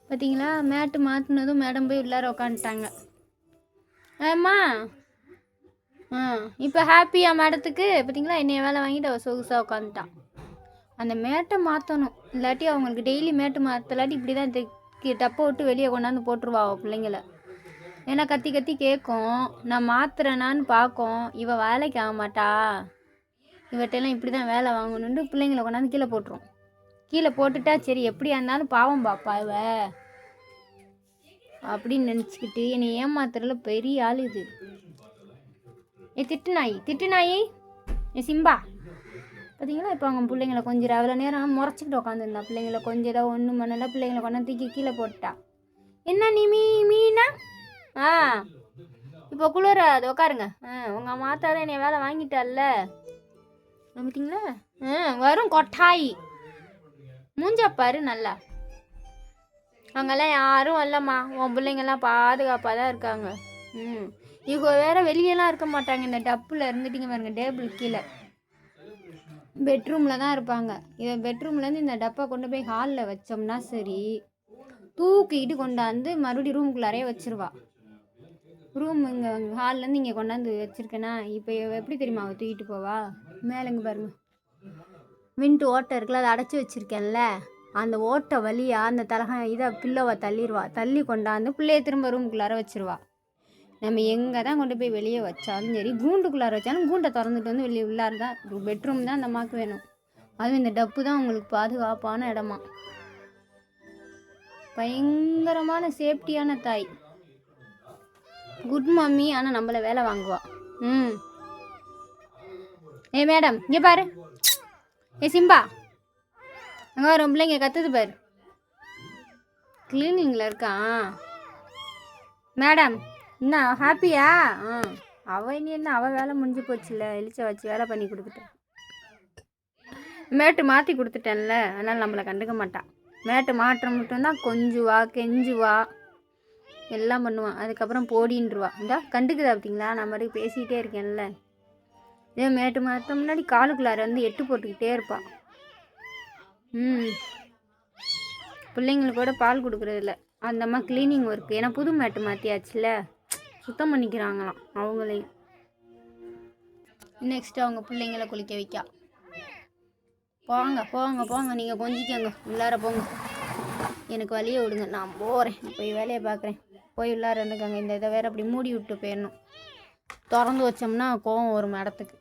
பார்த்தீங்களா, மேட்டு மாற்றினதும் மேடம் போய் உள்ளார உட்காந்துட்டாங்க. ஆமா இப்போ ஹாப்பியா மேடத்துக்கு? பார்த்தீங்களா, என்னைய வேலை வாங்கிட்டு அவள் சொகுசாக உட்காந்துட்டான். அந்த மேட்டை மாற்றணும், இல்லாட்டி அவங்களுக்கு டெய்லி மேட்டு மாற்றலாட்டி இப்படி தான் டப்பை விட்டு வெளியே கொண்டாந்து போட்டுருவா அவள் பிள்ளைங்கள. ஏன்னா கத்தி கத்தி கேட்கும், நான் மாத்துறேனான்னு பார்க்கும். இவள் வேலைக்கு ஆக மாட்டா, இவட்டெல்லாம் இப்படி தான் வேலை வாங்கணுன்ட்டு பிள்ளைங்களை கொண்டாந்து கீழே போட்டுரும். கீழே போட்டுட்டா சரி எப்படியா இருந்தாலும் பாவம் பாப்பா இவ அப்படின்னு நினச்சிக்கிட்டு என்னை ஏமாத்துறதுல பெரிய ஆள் இது. திட்டு நாய் ஏ சிம்பா. பார்த்தீங்களா, இப்போ அவங்க பிள்ளைங்களை கொஞ்சம் அவ்வளோ நேரம் முறைச்சிக்கிட்டு உட்காந்துருந்தா. பிள்ளைங்களை கொஞ்சம் ஏதோ ஒன்றும் பண்ணல, பிள்ளைங்களை கொண்டாந்து தூக்கி கீழே போட்டுட்டா. என்ன நீ மீனா? இப்போ குளிர அது உட்காருங்க. உங்கள் மாத்தாதான் என்னை வேலை வாங்கிட்டால. பார்த்தீங்களா, வரும் கொட்டாய் மூஞ்சாப்பாரு நல்லா. அவங்கெல்லாம் யாரும் இல்லைம்மா, உன் பிள்ளைங்கெல்லாம் பாதுகாப்பாக தான் இருக்காங்க. இவங்க வேறு வெளியெல்லாம் இருக்க மாட்டாங்க, இந்த டப்பில் இருந்துட்டிங்க பாருங்க, டேபிள் கீழே பெட்ரூமில் தான் இருப்பாங்க. இவன் பெட்ரூம்லேருந்து இந்த டப்பா கொண்டு போய் ஹாலில் வச்சோம்னா சரி, தூக்கிட்டு கொண்டாந்து மறுபடியும் ரூமுக்குள்ளாரையே வச்சிருவா. ரூம் இங்கே ஹால்லேருந்து இங்கே கொண்டாந்து வச்சுருக்கேன்னா இப்போ எப்படி தெரியுமா அவள் தூக்கிட்டு போவா? மேலேங்க பாருங்க, விண்டு ஓட்டை இருக்குல்ல, அதை அடைச்சி வச்சுருக்கேன்ல, அந்த ஓட்டை வழியாக அந்த இதை பில்லோவை தள்ளிடுவா. தள்ளி கொண்டாந்து பிள்ளைய திரும்ப ரூமுக்குள்ளார வச்சுருவா. நம்ம எங்கே தான் கொண்டு போய் வெளியே வச்சாலும் சரி, கூண்டுக்குள்ளார வச்சாலும் கூண்டை திறந்துட்டு வந்து வெளியே உள்ளார தான், பெட்ரூம் தான் அந்த அம்மாவுக்கு வேணும். அதுவும் இந்த டப்பு தான் உங்களுக்கு பாதுகாப்பான இடமா. பயங்கரமான சேஃப்டியான தாய், குட் மம்மி. ஆனால் நம்மளை வேலை வாங்குவா. ஏ மேடம் இங்கே பாரு, ஏ சிம்பா அங்கே வரும் பிள்ளைங்க கத்துது பாரு. கிளீனிங்கில் இருக்கான் மேடம். என்ன ஹாப்பியா? அவள் இனி என்ன, அவள் வேலை முடிஞ்சு போச்சுல்ல, எலிச்சை வச்சு வேலை பண்ணி கொடுத்துட்டேன். மேட்டு மாற்றி கொடுத்துட்டேன்ல, அதனால் நம்மளை கண்டுக்க மாட்டான். மேட்டு மாற்ற மட்டும்தான் கொஞ்சுவா கெஞ்சுவா எல்லாம் பண்ணுவான். அதுக்கப்புறம் போடின்றுவா. இந்தா கண்டுக்குதா பார்த்தீங்களா, நான் மாதிரி பேசிக்கிட்டே இருக்கேன்ல. இதே மேட்டு மாற்ற முன்னாடி காலுக்குள்ளார வந்து எட்டு போட்டுக்கிட்டே இருப்பாள். பிள்ளைங்களுக்கு கூட பால் கொடுக்குறதில்ல அந்த அம்மா, க்ளீனிங் ஒர்க். ஏன்னா புது மேட்டு மாற்றியாச்சுல, சுத்தம் பண்ணிக்கிறாங்களாம் அவங்களையும். நெக்ஸ்ட்டு அவங்க பிள்ளைங்களை குளிக்க வைக்கா. போங்க போங்க போங்க, நீங்கள் கொஞ்சிக்கங்க, உள்ளார போங்க, எனக்கு வழியை விடுங்க, நான் போகிறேன், போய் வேலையை பார்க்குறேன். போய் உள்ளார இருந்துக்கங்க. இந்த இதை வேறு அப்படி மூடி விட்டு போயிடணும். திறந்து வச்சோம்னா கோவம் வரும் இடத்துக்கு.